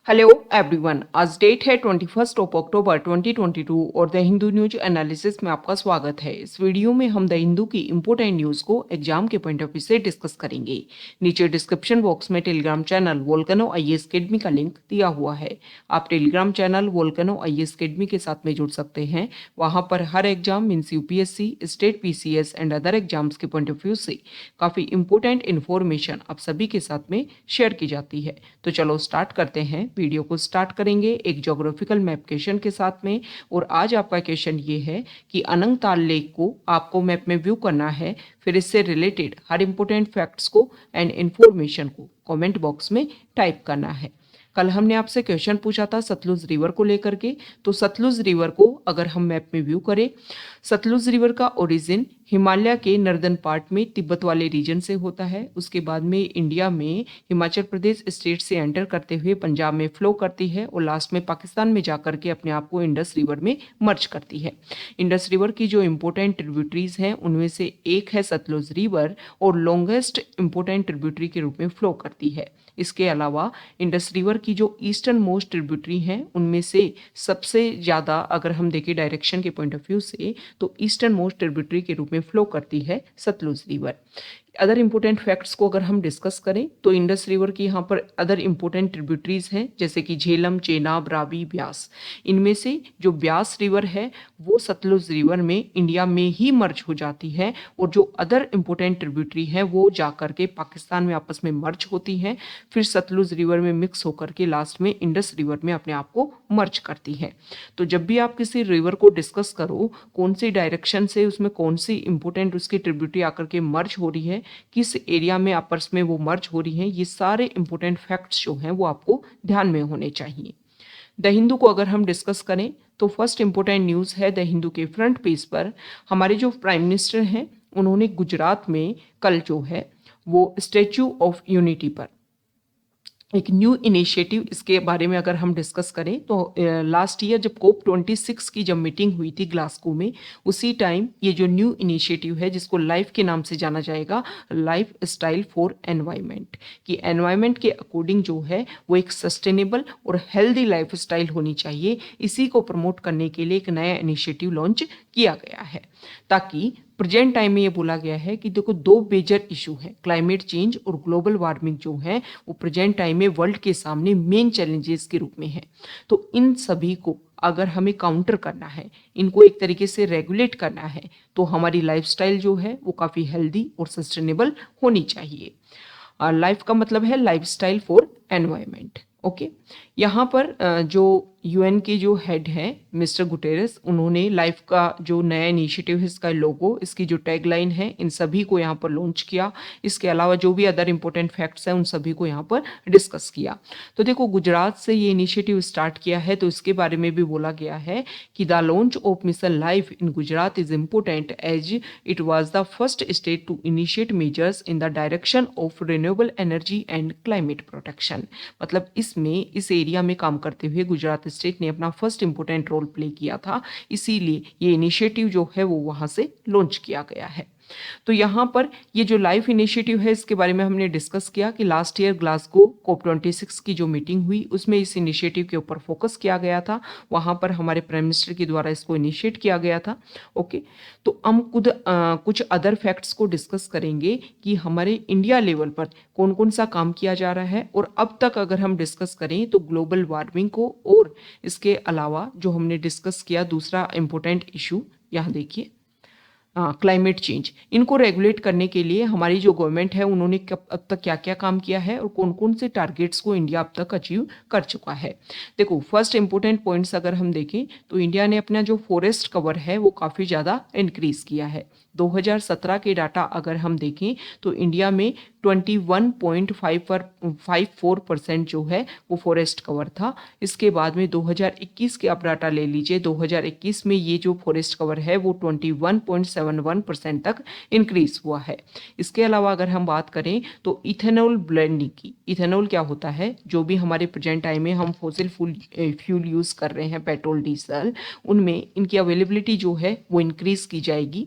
Hello everyone, आज date है 21 अक्टूबर 2022 और द हिंदू न्यूज एनालिसिस में आपका स्वागत है। इस वीडियो में हम द हिंदू की इंपोर्टेंट न्यूज को एग्जाम के पॉइंट ऑफ व्यू से डिस्कस करेंगे। नीचे डिस्क्रिप्शन बॉक्स में Telegram channel Volcano IAS academy का लिंक दिया हुआ है। आप Telegram channel Volcano IAS academy के साथ में जुड़ सकते हैं। वहां पर हर exam means UPSC, state PCS and other exams के पॉइंट ऑफ व्यू से काफी इंपोर्टेंट इन्फॉर्मेशन आप सभी के साथ में शेयर की जाती है। तो चलो स्टार्ट करते हैं। वीडियो को स्टार्ट करेंगे एक ज्योग्राफिकल मैप क्वेश्चन के साथ में। और आज आपका क्वेश्चन ये है कि अनंगताल लेक को आपको मैप में व्यू करना है। फिर इससे रिलेटेड हर इंपोर्टेंट फैक्ट्स को एंड इंफॉर्मेशन को कमेंट बॉक्स में टाइप करना है। कल हमने आपसे क्वेश्चन पूछा था सतलुज रिवर को लेकर के। तो सतलुज रिवर को अगर हम मैप में व्यू करें, सतलुज रिवर का ओरिजिन हिमालय के नॉर्दर्न पार्ट में तिब्बत वाले रीजन से होता है। उसके बाद में इंडिया में हिमाचल प्रदेश स्टेट से एंटर करते हुए पंजाब में फ्लो करती है और लास्ट में पाकिस्तान में जाकर के अपने आप को इंडस रिवर में मर्ज करती है। इंडस रिवर की जो इंपोर्टेंट ट्रिब्यूटरीज हैं उनमें से एक है सतलुज रिवर और लॉन्गेस्ट इंपोर्टेंट ट्रिब्यूटरी के रूप में फ्लो करती है। इसके अलावा इंडस रिवर की जो ईस्टर्न मोस्ट ट्रिब्यूटरी हैं उनमें से सबसे ज़्यादा अगर हम देखें डायरेक्शन के पॉइंट ऑफ व्यू से तो ईस्टर्न मोस्ट ट्रिब्यूटरी के रूप में फ्लो करती है Sutlej river. Other important facts को अगर हम डिस्कस करें तो इंडस रिवर की यहाँ पर अदर इंपॉर्टेंट ट्रिब्यूटरीज हैं जैसे कि झेलम, चेनाब, रावी, ब्यास। इनमें से जो ब्यास रिवर है वो सतलुज रिवर में इंडिया में ही मर्ज हो जाती है और जो अदर इंपॉर्टेंट ट्रिब्यूटरी है वो जाकर के पाकिस्तान में आपस में मर्ज होती हैं। फिर सतलुज रिवर में मिक्स होकर के लास्ट में इंडस रिवर में अपने आप को मर्ज करती है। तो जब भी आप किसी रिवर को डिस्कस करो कौन सी डायरेक्शन से उसमें कौन सी इंपॉर्टेंट उसकी ट्रिब्यूटरी आकर के मर्ज हो रही है, किस एरिया में आपस में वो मर्ज हो रही हैं, ये सारे इंपॉर्टेंट फैक्ट्स जो हैं वो आपको ध्यान में होने चाहिए। द हिंदू को अगर हम डिस्कस करें तो फर्स्ट इंपॉर्टेंट न्यूज़ है द हिंदू के फ्रंट पेज पर हमारे जो प्राइम मिनिस्टर हैं उन्होंने गुजरात में कल जो है वो स्टैच्यू ऑफ यूनिटी पर एक न्यू इनिशिएटिव, इसके बारे में अगर हम डिस्कस करें तो लास्ट ईयर जब COP26 की जब मीटिंग हुई थी ग्लासगो में, उसी टाइम ये जो न्यू इनिशिएटिव है जिसको लाइफ के नाम से जाना जाएगा, लाइफ स्टाइल फॉर एनवायरमेंट, कि एनवायरमेंट के अकॉर्डिंग जो है वो एक सस्टेनेबल और हेल्दी लाइफ स्टाइल होनी चाहिए। इसी को प्रमोट करने के लिए एक नया इनिशिएटिव लॉन्च किया गया है ताकि प्रेजेंट टाइम में ये बोला गया है कि देखो दो मेजर इशू हैं, क्लाइमेट चेंज और ग्लोबल वार्मिंग जो है वो प्रेजेंट टाइम में वर्ल्ड के सामने मेन चैलेंजेस के रूप में है। तो इन सभी को अगर हमें काउंटर करना है, इनको एक तरीके से रेगुलेट करना है, तो हमारी लाइफस्टाइल जो है वो काफ़ी हेल्दी और सस्टेनेबल होनी चाहिए। लाइफ का मतलब है लाइफस्टाइल फॉर एनवायरमेंट। ओके, यहाँ पर जो यूएन के जो हेड हैं मिस्टर गुटेरेस, उन्होंने लाइफ का जो नया इनिशिएटिव है, इसका लोगो, इसकी जो टैगलाइन है, इन सभी को यहाँ पर लॉन्च किया। इसके अलावा जो भी अदर इंपॉर्टेंट फैक्ट्स हैं उन सभी को यहाँ पर डिस्कस किया। तो देखो गुजरात से ये इनिशिएटिव स्टार्ट किया है तो इसके बारे में भी बोला गया है कि the launch of mission life in Gujarat is important as it was the first state to initiate measures in the direction of renewable energy and climate protection. मतलब इसमें इस एरिया में काम करते हुए गुजरात स्टेट ने अपना फर्स्ट इंपॉर्टेंट रोल प्ले किया था, इसीलिए ये इनिशिएटिव जो है वो वहां से लॉन्च किया गया है। तो यहाँ पर ये जो लाइफ इनिशिएटिव है इसके बारे में हमने डिस्कस किया कि लास्ट ईयर ग्लासगो COP26 की जो मीटिंग हुई उसमें इस इनिशिएटिव के ऊपर फोकस किया गया था। वहाँ पर हमारे प्राइम मिनिस्टर के द्वारा इसको इनिशिएट किया गया था। ओके, तो हम कुछ अदर फैक्ट्स को डिस्कस करेंगे कि हमारे इंडिया लेवल पर कौन कौन सा काम किया जा रहा है। और अब तक अगर हम डिस्कस करें तो ग्लोबल वार्मिंग को और इसके अलावा जो हमने डिस्कस किया दूसरा इंपॉर्टेंट इशू, यहाँ देखिए क्लाइमेट चेंज, इनको रेगुलेट करने के लिए हमारी जो गवर्नमेंट है उन्होंने अब तक क्या क्या काम किया है और कौन कौन से टारगेट्स को इंडिया अब तक अचीव कर चुका है। देखो फर्स्ट इंपॉर्टेंट पॉइंट्स अगर हम देखें तो इंडिया ने अपना जो फॉरेस्ट कवर है वो काफ़ी ज़्यादा इंक्रीज किया है। 2017 के डाटा अगर हम देखें तो इंडिया में 21.54% जो है वो फॉरेस्ट कवर था। इसके बाद में 2021 के आप डाटा ले लीजिए, 2021 में ये जो फॉरेस्ट कवर है वो 21.71% तक इंक्रीज हुआ है। इसके अलावा अगर हम बात करें तो इथेनॉल ब्लेंडिंग की, इथेनॉल क्या होता है, जो भी हमारे प्रेजेंट टाइम में हम फॉसिल फ्यूल यूज़ कर रहे हैं पेट्रोल डीजल, उनमें इनकी अवेलेबिलिटी जो है वो इंक्रीज की जाएगी।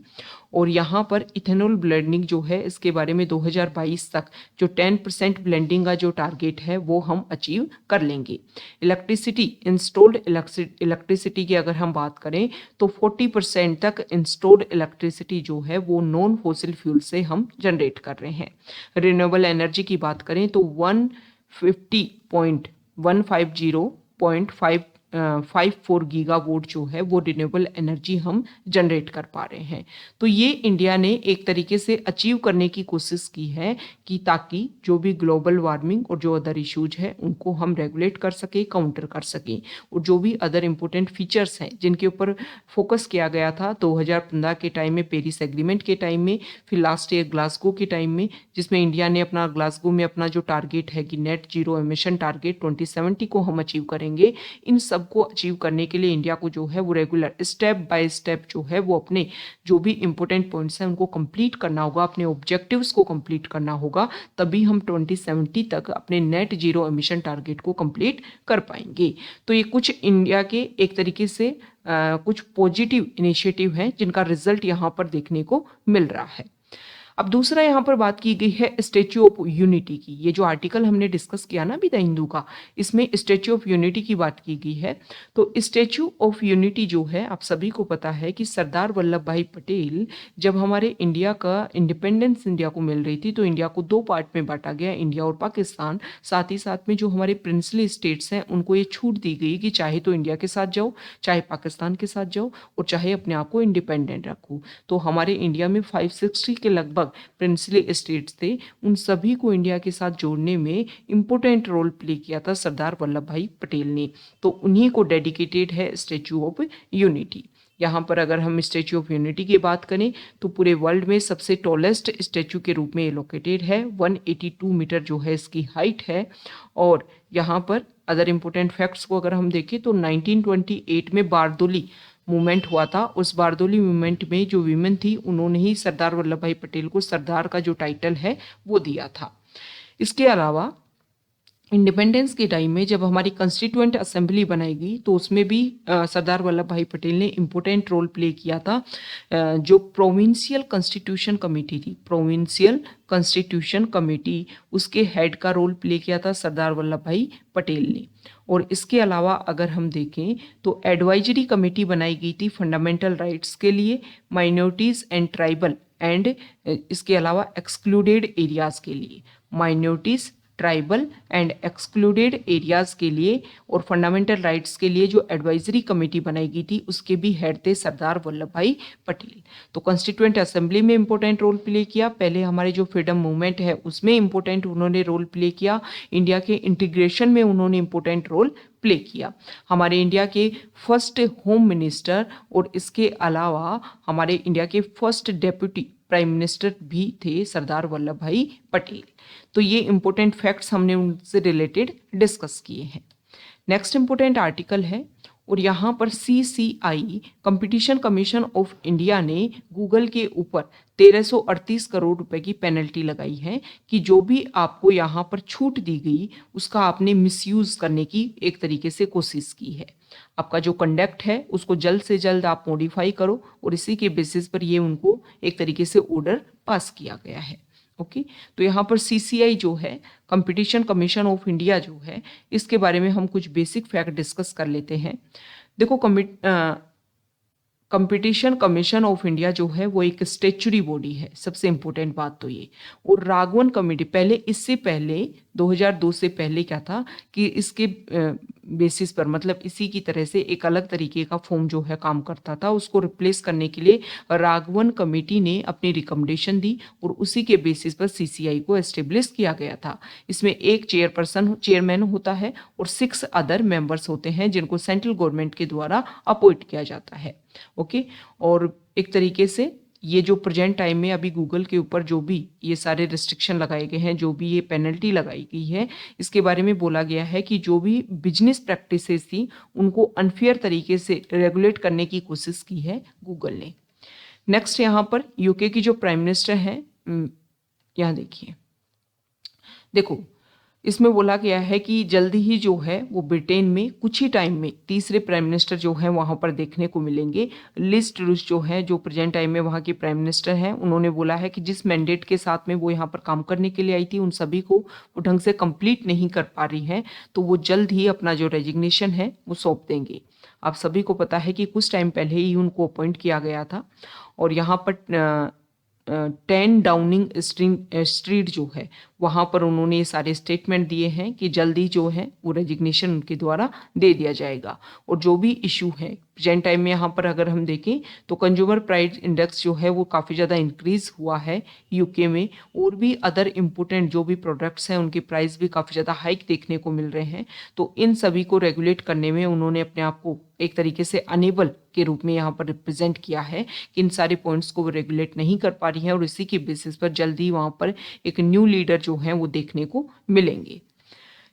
और यहाँ पर इथेनॉल ब्लेंडिंग जो है इसके बारे में 2022 तक जो 10% ब्लेंडिंग का जो टारगेट है वो हम अचीव कर लेंगे। इलेक्ट्रिसिटी, इंस्टॉल्ड इलेक्ट्रिसिटी की अगर हम बात करें तो 40% तक इंस्टॉल्ड इलेक्ट्रिसिटी जो है वो नॉन फोसिल फ्यूल से हम जनरेट कर रहे हैं। रिन्यूएबल एनर्जी की बात करें तो 150.54 गीगावाट जो है वो रिन्यूएबल एनर्जी हम जनरेट कर पा रहे हैं। तो ये इंडिया ने एक तरीके से अचीव करने की कोशिश की है कि ताकि जो भी ग्लोबल वार्मिंग और जो अदर इश्यूज है उनको हम रेगुलेट कर सके, काउंटर कर सकें। और जो भी अदर इम्पोर्टेंट फीचर्स हैं जिनके ऊपर फोकस किया गया था 2015 के टाइम में, पेरिस एग्रीमेंट के टाइम में, फिर लास्ट ईयर ग्लासगो के टाइम में, जिसमें इंडिया ने अपना ग्लासगो में अपना जो टारगेट है कि नेट जीरो एमिशन टारगेट 2070 को हम अचीव करेंगे। इन सब को अचीव करने के लिए इंडिया को जो है वो रेगुलर स्टेप बाय स्टेप जो है वो अपने जो भी इंपॉर्टेंट पॉइंट्स हैं उनको कंप्लीट करना होगा, अपने ऑब्जेक्टिव्स को कंप्लीट करना होगा, तभी हम 2070 तक अपने नेट जीरो एमिशन टारगेट को कंप्लीट कर पाएंगे। तो ये कुछ इंडिया के एक तरीके से कुछ पॉजिटिव इनिशिएटिव हैं जिनका रिजल्ट यहाँ पर देखने को मिल रहा है। अब दूसरा यहाँ पर बात की गई है स्टैच्यू ऑफ यूनिटी की। ये जो आर्टिकल हमने डिस्कस किया ना अभी द हिंदू का, इसमें स्टैच्यू ऑफ यूनिटी की बात की गई है। तो स्टैच्यू ऑफ यूनिटी जो है आप सभी को पता है कि सरदार वल्लभ भाई पटेल, जब हमारे इंडिया का इंडिपेंडेंस इंडिया को मिल रही थी तो इंडिया को दो पार्ट में बांटा गया, इंडिया और पाकिस्तान। साथ ही साथ में जो हमारे प्रिंसली स्टेट्स हैं उनको ये छूट दी गई कि चाहे तो इंडिया के साथ जाओ, चाहे पाकिस्तान के साथ जाओ, और चाहे अपने आप को इंडिपेंडेंट रखो। तो हमारे इंडिया में 560 के लगभग प्रिंसली स्टेट्स थे, उन सभी को इंडिया के साथ जोड़ने में इंपॉर्टेंट रोल प्ले किया था सरदार वल्लभ भाई पटेल ने। तो उन्हीं को डेडिकेटेड है स्टैच्यू ऑफ यूनिटी। यहाँ पर अगर हम स्टैच्यू ऑफ यूनिटी की बात करें तो पूरे वर्ल्ड में सबसे टॉलेस्ट स्टैच्यू के रूप में ये लोकेटेड है। 182 मीटर जो है इसकी हाइट है। और यहाँ पर अदर इम्पोर्टेंट फैक्ट्स को अगर हम देखें तो 1928 में बारदोली मूवमेंट हुआ था। उस बारदोली मूवमेंट में जो वीमेन थी उन्होंने ही सरदार वल्लभ भाई पटेल को सरदार का जो टाइटल है वो दिया था। इसके अलावा इंडिपेंडेंस के टाइम में जब हमारी कॉन्स्टिट्यूएंट असेंबली बनाई गई तो उसमें भी सरदार वल्लभ भाई पटेल ने इम्पोर्टेंट रोल प्ले किया था। जो प्रोविंशियल कॉन्स्टिट्यूशन कमेटी थी, प्रोविंशियल कॉन्स्टिट्यूशन कमेटी, उसके हेड का रोल प्ले किया था सरदार वल्लभ भाई पटेल ने। और इसके अलावा अगर हम देखें तो एडवाइजरी कमेटी बनाई गई थी फंडामेंटल राइट्स के लिए, माइनॉरिटीज़ एंड ट्राइबल एंड इसके अलावा एक्सक्लूडेड एरियाज़ के लिए, minorities, tribal and excluded areas के लिए और फंडामेंटल राइट्स के लिए जो एडवाइजरी कमेटी बनाई गई थी उसके भी हेड थे सरदार वल्लभ भाई पटेल। तो कॉन्स्टिट्यूएंट असेंबली में इंपॉर्टेंट रोल प्ले किया, पहले हमारे जो फ्रीडम मूवमेंट है उसमें इंपॉर्टेंट उन्होंने रोल प्ले किया, इंडिया के इंटीग्रेशन में उन्होंने इंपॉर्टेंट रोल प्ले किया, हमारे इंडिया के फर्स्ट होम मिनिस्टर और इसके अलावा हमारे इंडिया के फर्स्ट डेप्यूटी प्राइम मिनिस्टर भी थे सरदार वल्लभ भाई पटेल। तो ये इंपॉर्टेंट फैक्ट्स हमने उनसे रिलेटेड डिस्कस किए हैं। नेक्स्ट इंपॉर्टेंट आर्टिकल है और यहाँ पर CCI competition commission of India ने गूगल के ऊपर 1338 करोड़ रुपए की पेनल्टी लगाई है कि जो भी आपको यहाँ पर छूट दी गई उसका आपने मिसयूज करने की एक तरीके से कोशिश की है। आपका जो कंडक्ट है उसको जल्द से जल्द आप मॉडिफाई करो और इसी के बेसिस पर ये उनको एक तरीके से ऑर्डर पास किया गया है। ओके, तो यहाँ पर CCI जो है कंपटीशन कमीशन ऑफ इंडिया जो है इसके बारे में हम कुछ बेसिक फैक्ट डिस्कस कर लेते हैं। देखो, कंपटीशन कमीशन ऑफ इंडिया जो है वो एक स्टेचुरी बॉडी है, सबसे इंपॉर्टेंट बात तो ये। और राघवन कमेटी पहले, इससे पहले 2002 से पहले क्या था कि इसके बेसिस पर, मतलब इसी की तरह से एक अलग तरीके का फॉर्म जो है काम करता था, उसको रिप्लेस करने के लिए राघवन कमेटी ने अपनी रिकमेंडेशन दी और उसी के बेसिस पर CCI को एस्टेब्लिश किया गया था। इसमें एक चेयरमैन होता है और 6 अदर मेंबर्स होते हैं जिनको सेंट्रल गवर्नमेंट के द्वारा अपॉइंट किया जाता है। ओके, और एक तरीके से ये जो प्रेजेंट टाइम में अभी गूगल के ऊपर जो भी ये सारे रिस्ट्रिक्शन लगाए गए हैं, जो भी ये पेनल्टी लगाई गई है, इसके बारे में बोला गया है कि जो भी बिजनेस प्रैक्टिसेस थी उनको अनफेयर तरीके से रेगुलेट करने की कोशिश की है गूगल ने। नेक्स्ट यहाँ पर UK की जो प्राइम मिनिस्टर हैं, यहाँ देखिए, देखो इसमें बोला गया है कि जल्दी ही जो है वो ब्रिटेन में कुछ ही टाइम में तीसरे प्राइम मिनिस्टर जो हैं वहाँ पर देखने को मिलेंगे। लिज ट्रुस जो है, जो प्रेजेंट टाइम में वहाँ की प्राइम मिनिस्टर हैं, उन्होंने बोला है कि जिस मैंडेट के साथ में वो यहाँ पर काम करने के लिए आई थी उन सभी को वो ढंग से कंप्लीट नहीं कर पा रही हैं, तो वो जल्द ही अपना जो रेजिग्नेशन है वो सौंप देंगे। आप सभी को पता है कि कुछ टाइम पहले ही उनको अपॉइंट किया गया था और यहाँ पर 10 डाउनिंग स्ट्रीट जो है वहाँ पर उन्होंने ये सारे स्टेटमेंट दिए हैं कि जल्दी जो है वो रेजिग्नेशन उनके द्वारा दे दिया जाएगा। और जो भी इशू है प्रेजेंट टाइम में यहाँ पर अगर हम देखें तो कंज्यूमर प्राइस इंडेक्स जो है वो काफ़ी ज़्यादा इंक्रीज हुआ है यूके में, और भी अदर इम्पोर्टेंट जो भी प्रोडक्ट्स हैं उनके प्राइस भी काफ़ी ज़्यादा हाइक देखने को मिल रहे हैं। तो इन सभी को रेगुलेट करने में उन्होंने अपने आप को एक तरीके से अनेबल के रूप में यहाँ पर रिप्रेजेंट किया है कि इन सारे पॉइंट्स को वो रेगुलेट नहीं कर पा रही है और इसी के बेसिस पर जल्दी वहाँ पर एक न्यू लीडर जो है वो देखने को मिलेंगे।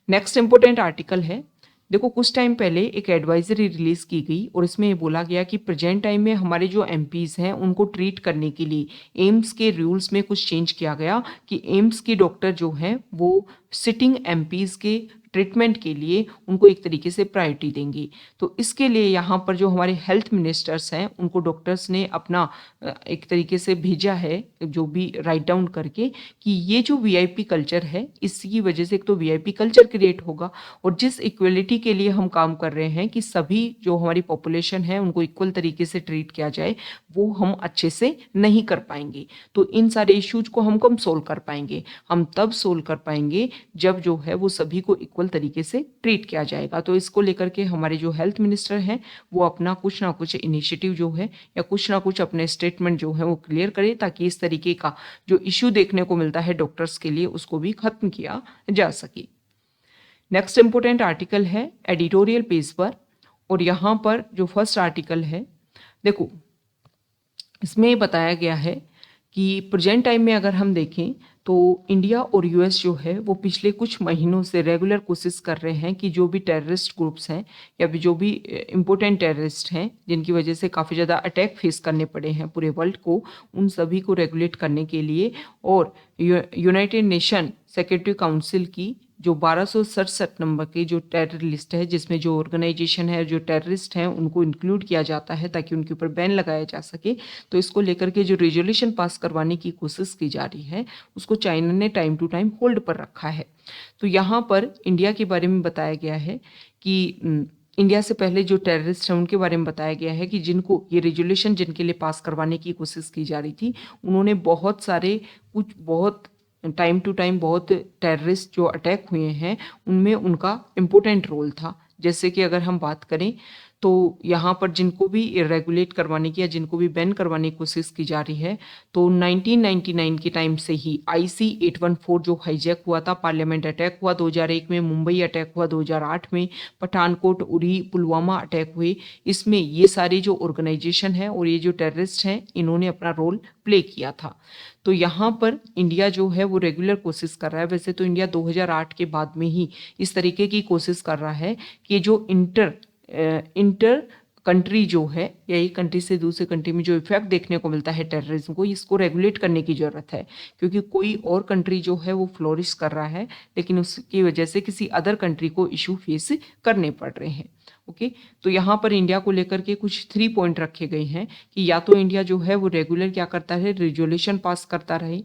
नेक्स्ट इंपॉर्टेंट आर्टिकल है, देखो कुछ टाइम पहले एक एडवाइजरी रिलीज की गई और इसमें ये बोला गया कि प्रेजेंट टाइम में हमारे जो एमपीज हैं उनको ट्रीट करने के लिए एम्स के रूल्स में कुछ चेंज किया गया कि एम्स के डॉक्टर जो हैं वो सिटिंग एमपीज के ट्रीटमेंट के लिए उनको एक तरीके से प्रायोरिटी देंगी। तो इसके लिए यहाँ पर जो हमारे हेल्थ मिनिस्टर्स हैं उनको डॉक्टर्स ने अपना एक तरीके से भेजा है, जो भी राइट डाउन करके, कि ये जो वीआईपी कल्चर है इसकी वजह से एक तो वीआईपी कल्चर क्रिएट होगा और जिस इक्वलिटी के लिए हम काम कर रहे हैं कि सभी जो हमारी पॉपुलेशन है उनको इक्वल तरीके से ट्रीट किया जाए, वो हम अच्छे से नहीं कर पाएंगे। तो इन सारे इश्यूज को हम कब सोल्व कर पाएंगे? हम तब सोल्व कर पाएंगे जब जो है वो सभी को इक्वल तरीके से ट्रीट किया जाएगा। तो इसको लेकर के हमारे जो हेल्थ मिनिस्टर हैं वो अपना कुछ ना कुछ इनिशिएटिव जो है या कुछ ना कुछ अपने स्टेटमेंट जो है वो क्लियर करे, ताकि इस तरीके का जो इश्यू देखने को मिलता है डॉक्टर्स के लिए उसको भी खत्म किया जा सके। नेक्स्ट इंपोर्टेंट आर्टिकल है एडिटोरियल पेज पर, और यहाँ पर जो फर्स्ट आर्टिकल है, देखो इसमें बताया गया है कि प्रेजेंट टाइम में अगर हम देखें तो इंडिया और यूएस जो है वो पिछले कुछ महीनों से रेगुलर कोशिश कर रहे हैं कि जो भी टेररिस्ट ग्रुप्स हैं या भी जो भी इम्पोर्टेंट टेररिस्ट हैं जिनकी वजह से काफ़ी ज़्यादा अटैक फेस करने पड़े हैं पूरे वर्ल्ड को, उन सभी को रेगुलेट करने के लिए और यूनाइटेड नेशन सिक्योरिटी काउंसिल की जो 1267 नंबर की जो टेरर लिस्ट है, जिसमें जो ऑर्गेनाइजेशन है जो टेररिस्ट हैं उनको इंक्लूड किया जाता है ताकि उनके ऊपर बैन लगाया जा सके। तो इसको लेकर के जो रेजोल्यूशन पास करवाने की कोशिश की जा रही है उसको चाइना ने टाइम टू टाइम होल्ड पर रखा है। तो यहाँ पर इंडिया के बारे में बताया गया है कि इंडिया से पहले जो टेररिस्ट हैं उनके बारे में बताया गया है कि जिनको ये रेजोल्यूशन जिनके लिए पास करवाने की कोशिश की जा रही थी उन्होंने बहुत टाइम टू टाइम बहुत टेररिस्ट जो अटैक हुए हैं उनमें उनका इम्पोर्टेंट रोल था। जैसे कि अगर हम बात करें तो यहाँ पर जिनको भी रेगुलेट करवाने की या जिनको भी बैन करवाने की कोशिश की जा रही है, तो 1999 के टाइम से ही IC 814 जो हाईजैक हुआ था, पार्लियामेंट अटैक हुआ 2001 में, मुंबई अटैक हुआ 2008 में, पठानकोट, उरी, पुलवामा अटैक हुए, इसमें ये सारी जो ऑर्गेनाइजेशन है और ये जो टेररिस्ट हैं इन्होंने अपना रोल प्ले किया था। तो यहाँ पर इंडिया जो है वो रेगुलर कोशिश कर रहा है। वैसे तो इंडिया 2008 के बाद में ही इस तरीके की कोशिश कर रहा है कि जो इंटर कंट्री जो है या एक कंट्री से दूसरे कंट्री में जो इफेक्ट देखने को मिलता है टेररिज्म को, इसको रेगुलेट करने की ज़रूरत है, क्योंकि कोई और कंट्री जो है वो फ्लोरिश कर रहा है लेकिन उसकी वजह से किसी अदर कंट्री को इशू फेस करने पड़ रहे हैं। ओके, तो यहाँ पर इंडिया को लेकर के कुछ 3 पॉइंट रखे गए हैं कि या तो इंडिया जो है वो रेगुलर क्या करता है, रेजोल्यूशन पास करता रहे,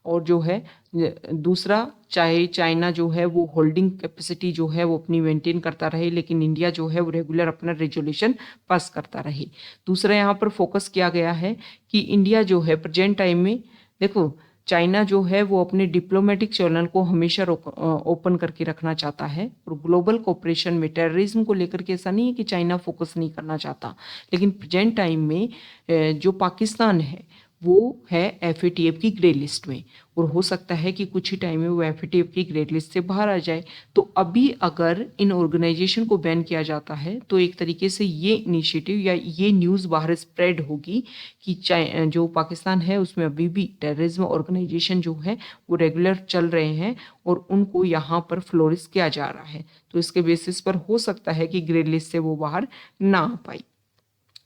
और जो है दूसरा चाहे चाइना जो है वो होल्डिंग कैपेसिटी जो है वो अपनी मेंटेन करता रहे, लेकिन इंडिया जो है वो रेगुलर अपना रेजोल्यूशन पास करता रहे। दूसरा यहाँ पर फोकस किया गया है कि इंडिया जो है प्रेजेंट टाइम में, देखो चाइना जो है वो अपने डिप्लोमेटिक चैनल को हमेशा ओपन करके रखना चाहता है और ग्लोबल कोऑपरेशन में टेररिज्म को लेकर के ऐसा नहीं है कि चाइना फोकस नहीं करना चाहता, लेकिन प्रेजेंट टाइम में जो पाकिस्तान है वो है FATF की ग्रे लिस्ट में, और हो सकता है कि कुछ ही टाइम में वो FATF की ग्रे लिस्ट से बाहर आ जाए। तो अभी अगर इन ऑर्गेनाइजेशन को बैन किया जाता है तो एक तरीके से ये इनिशिएटिव या ये न्यूज़ बाहर स्प्रेड होगी कि जो पाकिस्तान है उसमें अभी भी टेररिज्म ऑर्गेनाइजेशन जो है वो रेगुलर चल रहे हैं और उनको यहाँ पर फ्लोरिश किया जा रहा है। तो इसके बेसिस पर हो सकता है कि ग्रे लिस्ट से वो बाहर ना आ पाए।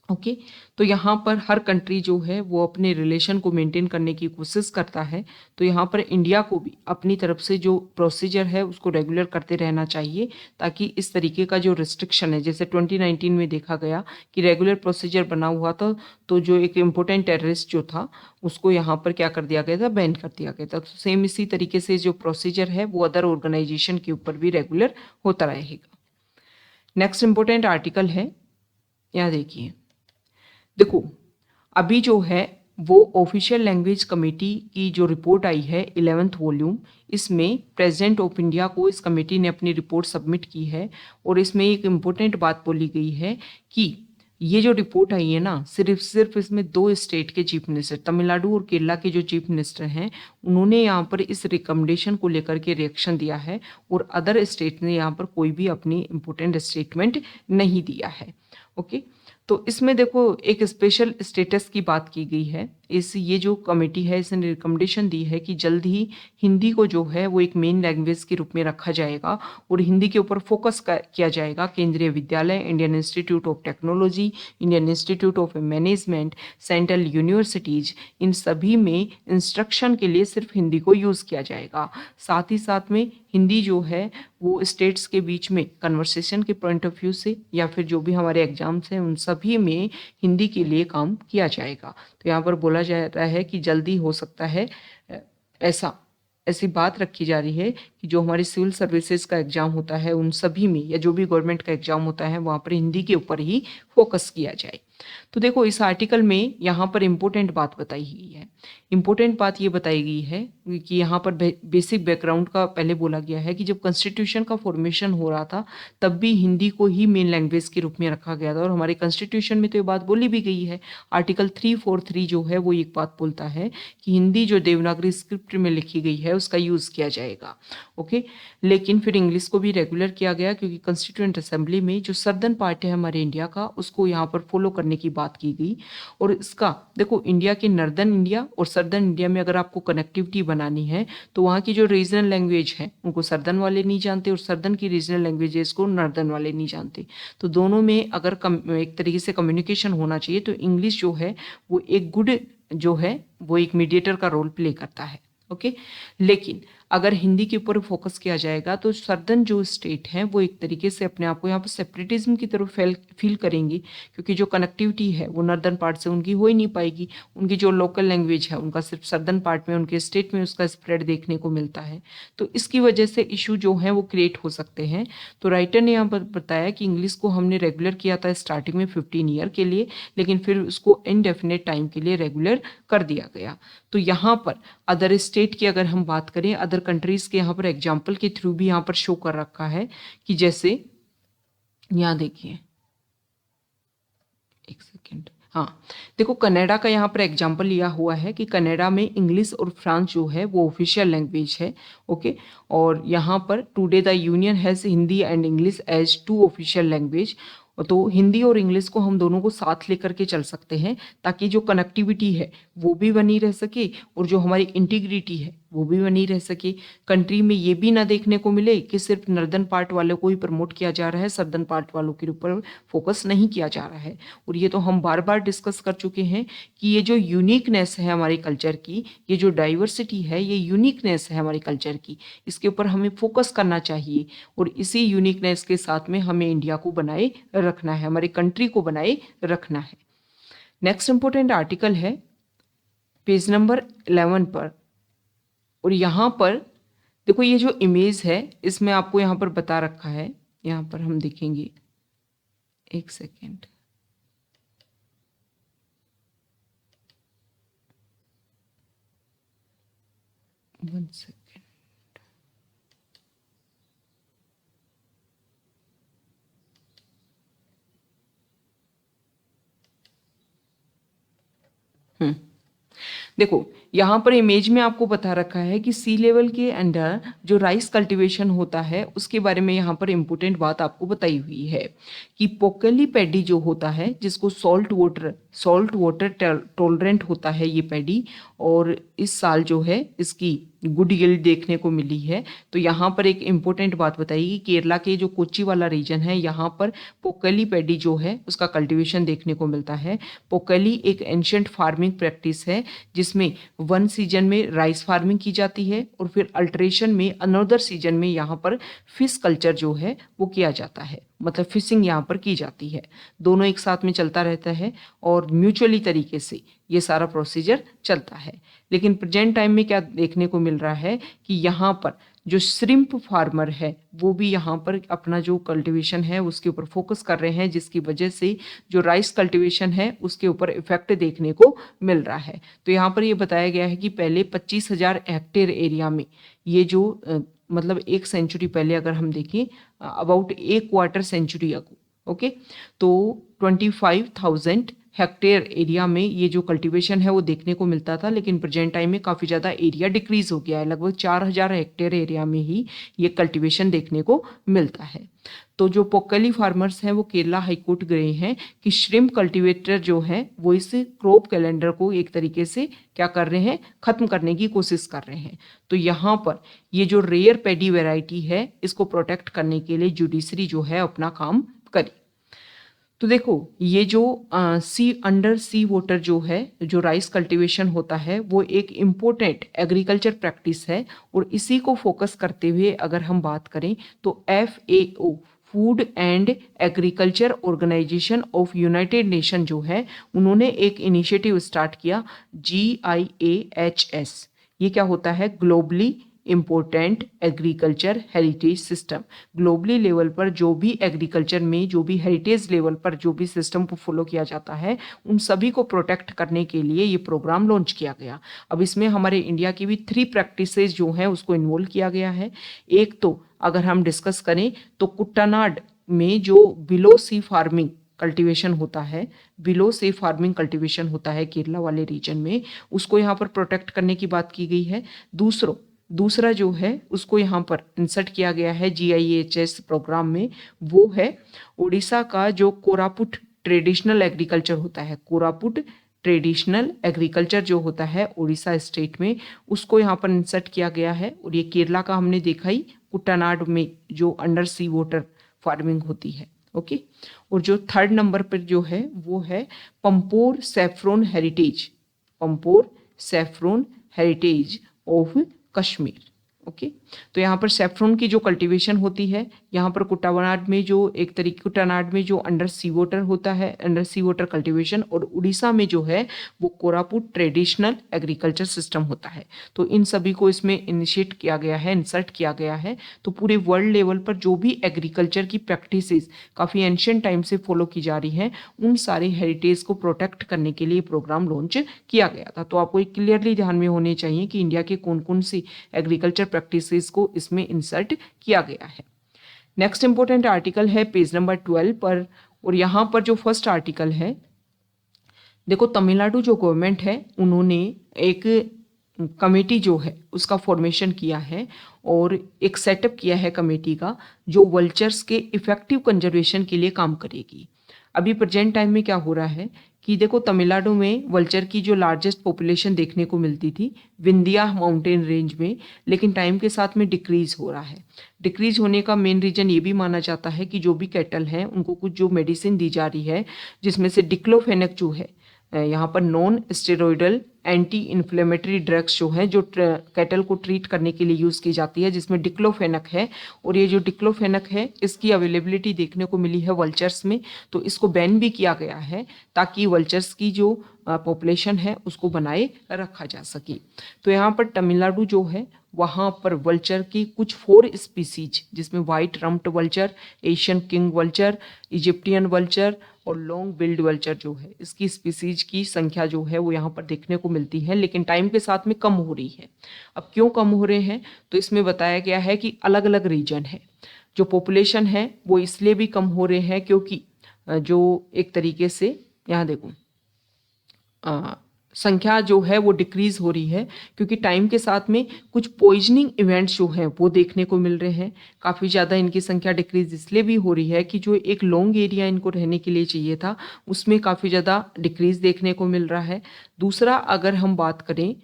ओके। तो यहाँ पर हर कंट्री जो है वो अपने रिलेशन को मेंटेन करने की कोशिश करता है। तो यहाँ पर इंडिया को भी अपनी तरफ से जो प्रोसीजर है उसको रेगुलर करते रहना चाहिए, ताकि इस तरीके का जो रिस्ट्रिक्शन है, जैसे 2019 में देखा गया कि रेगुलर प्रोसीजर बना हुआ था, तो जो एक इम्पोर्टेंट टेररिस्ट जो था उसको यहाँ पर क्या कर दिया गया था, बैन कर दिया गया था। तो सेम इसी तरीके से जो प्रोसीजर है वो अदर ऑर्गेनाइजेशन के ऊपर भी रेगुलर होता रहेगा। नेक्स्ट इम्पोर्टेंट आर्टिकल है, यहाँ देखिए। देखो, अभी जो है वो ऑफिशियल लैंग्वेज कमेटी की जो रिपोर्ट आई है 11th वॉल्यूम, इसमें प्रेसिडेंट ऑफ इंडिया को इस कमेटी ने अपनी रिपोर्ट सबमिट की है। और इसमें एक इम्पोर्टेंट बात बोली गई है कि ये जो रिपोर्ट आई है ना, सिर्फ इसमें 2 स्टेट के चीफ मिनिस्टर, तमिलनाडु और केरला के जो चीफ मिनिस्टर हैं, उन्होंने यहाँ पर इस रिकमेंडेशन को लेकर के रिएक्शन दिया है, और अदर स्टेट ने यहाँ पर कोई भी अपनी इम्पोर्टेंट स्टेटमेंट नहीं दिया है। ओके। तो इसमें देखो एक स्पेशल स्टेटस की बात की गई है। ये जो कमेटी है इसने रिकमेंडेशन दी है कि जल्द ही हिंदी को जो है वो एक मेन लैंग्वेज के रूप में रखा जाएगा, और हिंदी के ऊपर फोकस किया जाएगा। Kendriya Vidyalaya, Indian Institute of Technology, Indian Institute of Management, central universities, इन सभी में इंस्ट्रक्शन के लिए सिर्फ हिंदी को यूज़ किया जाएगा। साथ ही साथ में हिंदी जो है वो स्टेट्स के बीच में कन्वर्सेशन के पॉइंट ऑफ व्यू से, या फिर जो भी हमारे एग्जाम्स हैं उन सभी में हिंदी के लिए काम किया जाएगा। तो यहाँ पर बोला जा रहा है कि जल्दी हो सकता है, ऐसी बात रखी जा रही है कि जो हमारे सिविल सर्विसेज का एग्जाम होता है उन सभी में, या जो भी गवर्नमेंट का एग्जाम होता है वहाँ पर हिंदी के ऊपर ही फोकस किया जाए। तो देखो इस आर्टिकल में यहाँ पर इम्पोर्टेंट बात बताई गई है। इम्पोर्टेंट बात ये बताई गई है कि यहाँ पर बेसिक बैकग्राउंड का पहले बोला गया है कि जब कॉन्स्टिट्यूशन का फॉर्मेशन हो रहा था तब भी हिंदी को ही मेन लैंग्वेज के रूप में रखा गया था, और हमारे कॉन्स्टिट्यूशन में तो ये बात बोली भी गई है। आर्टिकल 343 जो है वो एक बात बोलता है कि हिंदी जो देवनागरी स्क्रिप्ट में लिखी गई है उसका यूज़ किया जाएगा। ओके। लेकिन फिर इंग्लिश को भी रेगुलर किया गया, क्योंकि कॉन्स्टिट्यूएंट असेंबली में जो सर्दर्न पार्ट है हमारे इंडिया का उसको यहाँ पर फॉलो करने की बात की गई। और इसका देखो, इंडिया के नॉर्दर्न इंडिया और सर्दर्न इंडिया में अगर आपको कनेक्टिविटी बनानी है तो वहाँ की जो रीजनल लैंग्वेज है उनको सर्दर्न वाले नहीं जानते, और सर्दर्न की रीजनल लैंग्वेजेस को नॉर्दर्न वाले नहीं जानते। तो दोनों में अगर एक तरीके से कम्युनिकेशन होना चाहिए तो इंग्लिश जो है वो एक गुड जो है वो एक मीडिएटर का रोल प्ले करता है। ओके। लेकिन अगर हिंदी के ऊपर फोकस किया जाएगा तो सर्दर्न जो स्टेट हैं वो एक तरीके से अपने आप को यहाँ पर सेपरेटिज्म की तरफ फील करेंगी, क्योंकि जो कनेक्टिविटी है वो नॉर्दर्न पार्ट से उनकी हो ही नहीं पाएगी। उनकी जो लोकल लैंग्वेज है उनका सिर्फ सर्दर्न पार्ट में, उनके स्टेट में उसका स्प्रेड देखने को मिलता है। तो इसकी वजह से इशू जो हैं वो क्रिएट हो सकते हैं। तो राइटर ने यहाँ पर बताया कि इंग्लिश को हमने रेगुलर किया था स्टार्टिंग में 15 ईयर के लिए, लेकिन फिर उसको इनडेफिनेट टाइम के लिए रेगुलर कर दिया गया। तो यहाँ पर अदर स्टेट की अगर हम बात करें, अदर कंट्रीज के यहाँ पर एग्जाम्पल के थ्रू भी यहाँ पर शो कर रखा है कि जैसे यहाँ देखिए, एक सेकेंड, हाँ देखो कनाडा का यहाँ पर एग्जाम्पल लिया हुआ है कि कनाडा में इंग्लिश और फ्रांस जो है वो ऑफिशियल लैंग्वेज है। ओके। और यहाँ पर today the union has Hindi and English as 2 official language. तो हिंदी और इंग्लिश को हम दोनों को साथ लेकर के चल सकते हैं, ताकि जो कनेक्टिविटी है वो भी बनी रह सके और जो हमारी इंटीग्रिटी है वो भी बनी रह सके। कंट्री में ये भी ना देखने को मिले कि सिर्फ नॉर्दर्न पार्ट वालों को ही प्रमोट किया जा रहा है, सदर्न पार्ट वालों के ऊपर फोकस नहीं किया जा रहा है। और ये तो हम बार बार डिस्कस कर चुके हैं कि ये जो यूनिकनेस है हमारे कल्चर की, ये जो डाइवर्सिटी है, ये यूनिकनेस है हमारे कल्चर की, इसके ऊपर हमें फोकस करना चाहिए। और इसी यूनिकनेस के साथ में हमें इंडिया को बनाए रखना है, हमारी कंट्री को बनाए रखना है। नेक्स्ट इंपॉर्टेंट आर्टिकल है पेज नंबर 11 पर। और यहाँ पर देखो ये जो इमेज है इसमें आपको यहाँ पर बता रखा है, यहाँ पर हम देखेंगे, एक सेकेंड, वन सेकेंड, देखो यहाँ पर इमेज में आपको बता रखा है कि सी लेवल के अंडर जो राइस कल्टीवेशन होता है उसके बारे में यहाँ पर इम्पोर्टेंट बात आपको बताई हुई है कि पोकली पैडी जो होता है, जिसको सॉल्ट वाटर टॉलरेंट होता है ये पैडी, और इस साल जो है इसकी गुड यील्ड देखने को मिली है। तो यहाँ पर एक इम्पोर्टेंट बात बताइए कि केरला के जो कोच्चि वाला रीजन है यहाँ पर पोकली पैडी जो है उसका कल्टीवेशन देखने को मिलता है। पोकली एक एंशियंट फार्मिंग प्रैक्टिस है जिसमें वन सीजन में राइस फार्मिंग की जाती है और फिर अल्टरेशन में अनदर सीजन में यहाँ पर फिश कल्चर जो है वो किया जाता है, मतलब फिशिंग यहाँ पर की जाती है। दोनों एक साथ में चलता रहता है और म्यूचुअली तरीके से ये सारा प्रोसीजर चलता है। लेकिन प्रेजेंट टाइम में क्या देखने को मिल रहा है कि यहाँ पर जो श्रिम्प फार्मर है वो भी यहाँ पर अपना जो कल्टीवेशन है उसके ऊपर फोकस कर रहे हैं, जिसकी वजह से जो राइस कल्टीवेशन है उसके ऊपर इफेक्ट देखने को मिल रहा है। तो यहाँ पर ये बताया गया है कि पहले 25,000 हेक्टेयर एरिया में ये जो मतलब एक सेंचुरी पहले अगर हम देखें, अबाउट एक क्वार्टर सेंचुरी अगो, ओके, तो 25,000 हेक्टेयर एरिया में ये जो कल्टीवेशन है वो देखने को मिलता था। लेकिन प्रेजेंट टाइम में काफ़ी ज़्यादा एरिया डिक्रीज हो गया है, लगभग 4,000 हेक्टेयर एरिया में ही ये कल्टीवेशन देखने को मिलता है। तो जो पोकली फार्मर्स हैं वो केरला हाईकोर्ट गए हैं कि श्रिम्प कल्टीवेटर जो है वो इस क्रॉप कैलेंडर को एक तरीके से क्या कर रहे हैं, खत्म करने की कोशिश कर रहे हैं। तो यहाँ पर ये जो रेयर पैडी वेराइटी है इसको प्रोटेक्ट करने के लिए जुडिशरी जो है अपना काम करे। तो देखो ये जो सी अंडर सी वाटर जो है, जो राइस कल्टीवेशन होता है वो एक इम्पोर्टेंट एग्रीकल्चर प्रैक्टिस है और इसी को फोकस करते हुए अगर हम बात करें तो FAO food and agriculture organisation of united nation जो है उन्होंने एक इनिशिएटिव स्टार्ट किया GIAHS। ये क्या होता है, globally important agriculture heritage system. Globally level पर जो भी एग्रीकल्चर में जो भी हेरिटेज लेवल पर जो भी सिस्टम को फॉलो किया जाता है उन सभी को प्रोटेक्ट करने के लिए ये प्रोग्राम लॉन्च किया गया। अब इसमें हमारे इंडिया की भी 3 प्रैक्टिसेस जो हैं उसको इन्वॉल्व किया गया है। एक तो अगर हम डिस्कस करें तो कुट्टानाड में जो बिलो सी फार्मिंग कल्टीवेशन होता है, बिलो सी फार्मिंग कल्टीवेशन होता है केरला वाले रीजन में, उसको यहाँ पर प्रोटेक्ट करने की बात की गई है। दूसरा जो है उसको यहाँ पर इंसर्ट किया गया है GIHS प्रोग्राम में, वो है उड़ीसा का जो कोरापुट ट्रेडिशनल एग्रीकल्चर होता है, कोरापुट ट्रेडिशनल एग्रीकल्चर जो होता है उड़ीसा स्टेट में, उसको यहाँ पर इंसर्ट किया गया है। और ये केरला का हमने देखा ही, कुट्टानाड में जो अंडर सी वाटर फार्मिंग होती है, ओके। और जो 3rd नंबर पर जो है वो है Pampore saffron heritage, Pampore saffron heritage of Kashmir, okay. तो यहाँ पर सैफ्रॉन की जो कल्टीवेशन होती है, यहाँ पर कुट्टानाड में जो एक तरीके कुट्टानाड में जो अंडर सी वाटर होता है, अंडर सी वाटर कल्टीवेशन, और उड़ीसा में जो है वो कोरापुट ट्रेडिशनल एग्रीकल्चर सिस्टम होता है। तो इन सभी को इसमें इनिशिएट किया गया है, इंसर्ट किया गया है। तो पूरे वर्ल्ड लेवल पर जो भी एग्रीकल्चर की प्रैक्टिसेस काफ़ी एंशिएंट टाइम से फॉलो की जा रही हैं उन सारे हेरिटेज को प्रोटेक्ट करने के लिए प्रोग्राम लॉन्च किया गया था। तो आपको एक क्लियरली ध्यान में होने चाहिए कि इंडिया के कौन कौन सी एग्रीकल्चर प्रैक्टिसेस को इसमें इंसर्ट किया गया है। नेक्स्ट इंपॉर्टेंट आर्टिकल है पेज नंबर 12 पर, और यहाँ पर जो फर्स्ट आर्टिकल है, देखो तमिलनाडु जो गवर्नमेंट है उन्होंने एक कमेटी जो है उसका फॉर्मेशन किया है और एक सेटअप किया है कमेटी का जो वल्चर्स के इफेक्टिव कंजर्वेशन के लिए काम करेगी। अभी प्रेजेंट टाइम में क्या हो रहा है कि देखो तमिलनाडु में वल्चर की जो लार्जेस्ट पॉपुलेशन देखने को मिलती थी विंध्या माउंटेन रेंज में, लेकिन टाइम के साथ में डिक्रीज हो रहा है। डिक्रीज होने का मेन रीजन ये भी माना जाता है कि जो भी कैटल हैं उनको कुछ जो मेडिसिन दी जा रही है जिसमें से डिक्लोफेनेक जो है, यहाँ पर non steroidal anti inflammatory drugs जो है जो कैटल को ट्रीट करने के लिए यूज़ की जाती है, जिसमें डिक्लोफेनक है। और ये जो डिक्लोफेनक है इसकी अवेलेबिलिटी देखने को मिली है वल्चर्स में, तो इसको बैन भी किया गया है ताकि वल्चर्स की जो पॉपुलेशन है उसको बनाए रखा जा सके। तो यहाँ पर तमिलनाडु जो है वहाँ पर वल्चर की कुछ 4 स्पीसीज जिसमें white rumped vulture, Asian king vulture, Egyptian vulture और लॉन्ग बिल्ड वल्चर जो है, इसकी स्पीसीज की संख्या जो है वो यहाँ पर देखने को मिलती है, लेकिन टाइम के साथ में कम हो रही है। अब क्यों कम हो रहे हैं, तो इसमें बताया गया है कि अलग अलग रीजन है, जो पॉपुलेशन है वो इसलिए भी कम हो रहे हैं क्योंकि जो एक तरीके से यहाँ देखो संख्या जो है वो डिक्रीज हो रही है क्योंकि टाइम के साथ में कुछ पॉइजनिंग इवेंट्स जो हैं वो देखने को मिल रहे हैं। काफ़ी ज़्यादा इनकी संख्या डिक्रीज इसलिए भी हो रही है कि जो एक लॉन्ग एरिया इनको रहने के लिए चाहिए था उसमें काफ़ी ज़्यादा डिक्रीज देखने को मिल रहा है। दूसरा अगर हम बात करें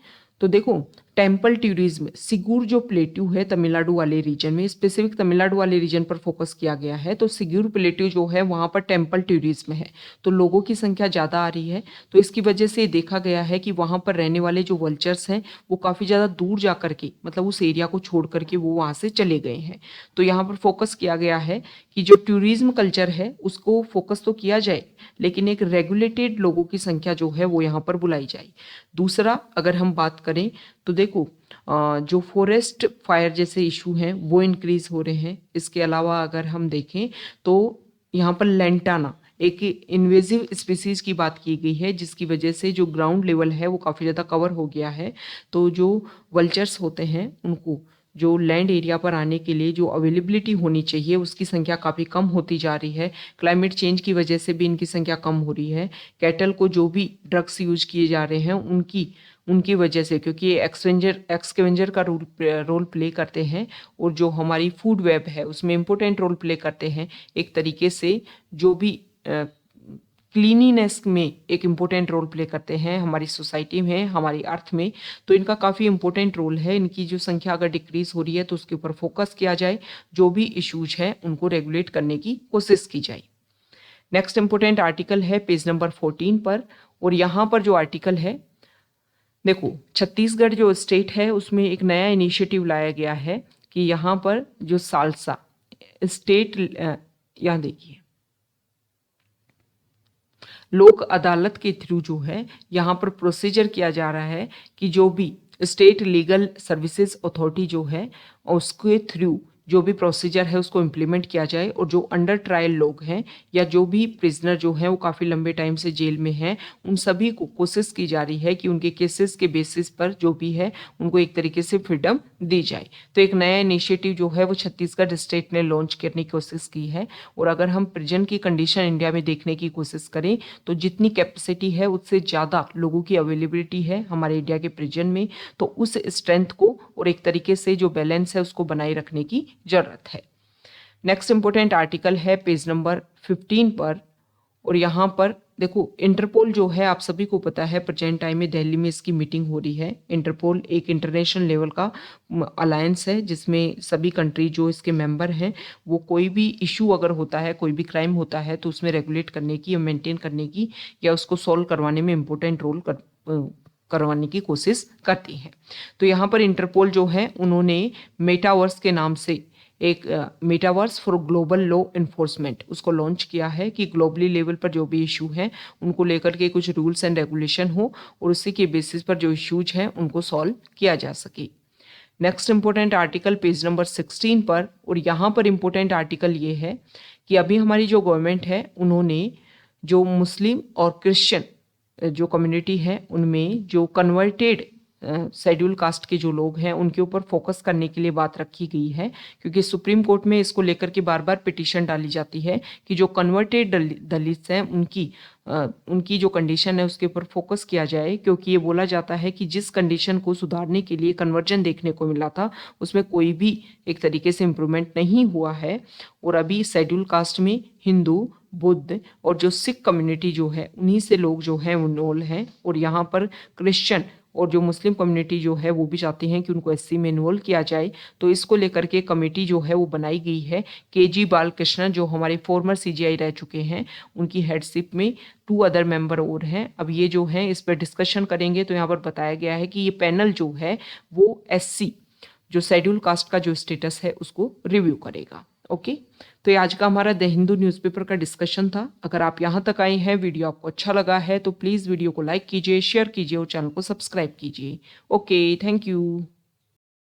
तो देखो टेम्पल टूरिज्म सिगुर जो प्लेट्यू है तमिलनाडु वाले रीजन में, स्पेसिफिक तमिलनाडु वाले रीजन पर फोकस किया गया है। तो सिगुर प्लेट्यू जो है वहाँ पर टेम्पल टूरिज्म है, तो लोगों की संख्या ज़्यादा आ रही है। तो इसकी वजह से देखा गया है कि वहाँ पर रहने वाले जो वल्चर्स हैं वो काफ़ी ज़्यादा दूर जा करके, मतलब उस एरिया को छोड़ करके वो वहाँ से चले गए हैं। तो यहाँ पर फोकस किया गया है कि जो टूरिज्म कल्चर है उसको फोकस तो किया जाए, लेकिन एक रेगुलेटेड लोगों की संख्या जो है वो यहाँ पर बुलाई जाए। दूसरा, अगर हम बात करें तो देखो जो फॉरेस्ट फायर जैसे इशू हैं वो इंक्रीज हो रहे हैं। इसके अलावा अगर हम देखें तो यहाँ पर लेंटाना एक इन्वेजिव स्पीसीज की बात की गई है, जिसकी वजह से जो ग्राउंड लेवल है वो काफ़ी ज़्यादा कवर हो गया है। तो जो वल्चर्स होते हैं उनको जो लैंड एरिया पर आने के लिए जो अवेलेबिलिटी होनी चाहिए उसकी संख्या काफ़ी कम होती जा रही है। क्लाइमेट चेंज की वजह से भी इनकी संख्या कम हो रही है। कैटल को जो भी ड्रग्स यूज किए जा रहे हैं उनकी वजह से, क्योंकि ये एक्सकेवेंजर का रोल प्ले करते हैं और जो हमारी फूड वेब है उसमें इम्पोर्टेंट रोल प्ले करते हैं। एक तरीके से जो भी क्लीनिनेस में एक इम्पोर्टेंट रोल प्ले करते हैं हमारी सोसाइटी में, हमारी अर्थ में। तो इनका काफ़ी इम्पोर्टेंट रोल है। इनकी जो संख्या अगर डिक्रीज हो रही है तो उसके ऊपर फोकस किया जाए, जो भी इश्यूज हैं उनको रेगुलेट करने की कोशिश की जाए। नेक्स्ट इम्पोर्टेंट आर्टिकल है पेज नंबर 14 पर, और यहाँ पर जो आर्टिकल है देखो, छत्तीसगढ़ जो स्टेट है उसमें एक नया इनिशिएटिव लाया गया है कि यहाँ पर जो सालसा स्टेट, यहाँ देखिए लोक अदालत के थ्रू जो है यहाँ पर प्रोसीजर किया जा रहा है कि जो भी स्टेट लीगल सर्विसेज अथॉरिटी जो है उसके थ्रू जो भी प्रोसीजर है उसको इम्प्लीमेंट किया जाए, और जो अंडर ट्रायल लोग हैं या जो भी प्रिजनर जो हैं वो काफ़ी लंबे टाइम से जेल में हैं, उन सभी को कोशिश की जा रही है कि उनके केसेस के बेसिस पर जो भी है उनको एक तरीके से फ्रीडम दी जाए। तो एक नया इनिशिएटिव जो है वो छत्तीसगढ़ स्टेट ने लॉन्च करने की कोशिश की है। और अगर हम प्रिजन की कंडीशन इंडिया में देखने की कोशिश करें तो जितनी कैपेसिटी है उससे ज़्यादा लोगों की अवेलेबिलिटी है हमारे इंडिया के प्रिजन में। तो उस स्ट्रेंथ को और एक तरीके से जो बैलेंस है उसको बनाए रखने की जरूरत है। नेक्स्ट इंपॉर्टेंट आर्टिकल है पेज नंबर 15 पर, और यहाँ पर देखो इंटरपोल जो है आप सभी को पता है प्रेजेंट टाइम में दिल्ली में इसकी मीटिंग हो रही है। इंटरपोल एक इंटरनेशनल लेवल का अलायंस है जिसमें सभी कंट्री जो इसके मेंबर हैं वो कोई भी इशू अगर होता है, कोई भी क्राइम होता है तो उसमें रेगुलेट करने की या मेंटेन करने की या उसको सॉल्व करवाने में इम्पोर्टेंट रोल करवाने की कोशिश करती है। तो यहाँ पर इंटरपोल जो है उन्होंने मेटावर्स के नाम से एक metaverse for global law enforcement उसको लॉन्च किया है कि ग्लोबली लेवल पर जो भी इशू हैं उनको लेकर के कुछ रूल्स एंड रेगुलेशन हो और उसी के बेसिस पर जो इश्यूज हैं उनको सॉल्व किया जा सके। Next important article page number 16 पर, और यहाँ पर इंपॉर्टेंट आर्टिकल ये है कि अभी हमारी जो गवर्नमेंट है उन्होंने जो मुस्लिम और क्रिश्चियन जो कम्युनिटी है उनमें जो कन्वर्टेड शेड्यूल कास्ट के जो लोग हैं उनके ऊपर फोकस करने के लिए बात रखी गई है, क्योंकि सुप्रीम कोर्ट में इसको लेकर के बार बार पिटीशन डाली जाती है कि जो कन्वर्टेड दलित हैं उनकी जो कंडीशन है उसके ऊपर फोकस किया जाए, क्योंकि ये बोला जाता है कि जिस कंडीशन को सुधारने के लिए कन्वर्जन देखने को मिला था उसमें कोई भी एक तरीके से इम्प्रूवमेंट नहीं हुआ है। और अभी शेड्यूल कास्ट में हिंदू, बुद्ध और जो सिख कम्युनिटी जो है उन्हीं से लोग जो हैं इन्वॉल्व हैं, और यहाँ पर क्रिश्चियन और जो मुस्लिम कम्युनिटी जो है वो भी चाहती हैं कि उनको एससी में इन्वॉल्व किया जाए। तो इसको लेकर के कमेटी जो है वो बनाई गई है। केजी बालकृष्णन जो हमारे फॉर्मर सीजीआई रह चुके हैं उनकी हेडशिप में 2 अदर मेंबर और हैं। अब ये जो है इस पर डिस्कशन करेंगे। तो यहाँ पर बताया गया है कि ये पैनल जो है वो एससी जो शेड्यूल कास्ट का जो स्टेटस है उसको रिव्यू करेगा। ओके, तो ये आज का हमारा द हिंदू न्यूज़पेपर का डिस्कशन था। अगर आप यहाँ तक आए हैं, वीडियो आपको अच्छा लगा है तो प्लीज़ वीडियो को लाइक कीजिए, शेयर कीजिए और चैनल को सब्सक्राइब कीजिए। Okay, thank you.